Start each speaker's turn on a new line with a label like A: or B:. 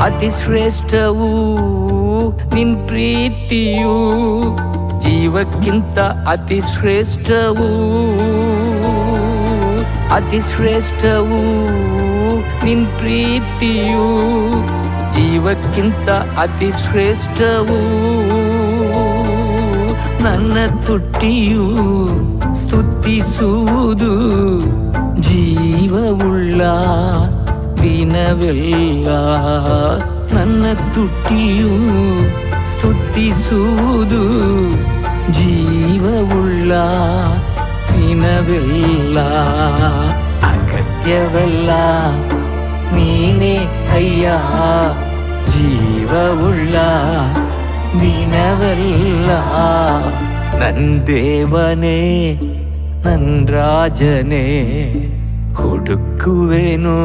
A: ಅತಿ ಶ್ರೇಷ್ಠವು ನಿನ್ ಪ್ರೀತಿಯು, ಜೀವಕ್ಕಿಂತ ಅತಿ ಶ್ರೇಷ್ಠವು. ಅತಿ ಶ್ರೇಷ್ಠವು ನಿನ್ ಪ್ರೀತಿಯು, ಜೀವಕ್ಕಿಂತ ಅತಿ ಶ್ರೇಷ್ಠವು. ನನ್ನ ತುಟಿಯು ಸ್ತುತಿಸುವುದು ಜೀವವುಳ್ಳ ದಿನವೆಲ್ಲ. ನನ್ನ ತುಟಿಯು ಸ್ತುತಿಸುವುದು ಜೀವವುಳ್ಳ ದಿನವೆಲ್ಲ. ಅಗತ್ಯವೆಲ್ಲ ನೀನೇ ಅಯ್ಯ, ಜೀವವುಳ್ಳ ದಿನವೆಲ್ಲ. ನನ್ ದೇವನೇ ನನ್ ರಾಜನೇ, ಹುಡುಕುವೆನು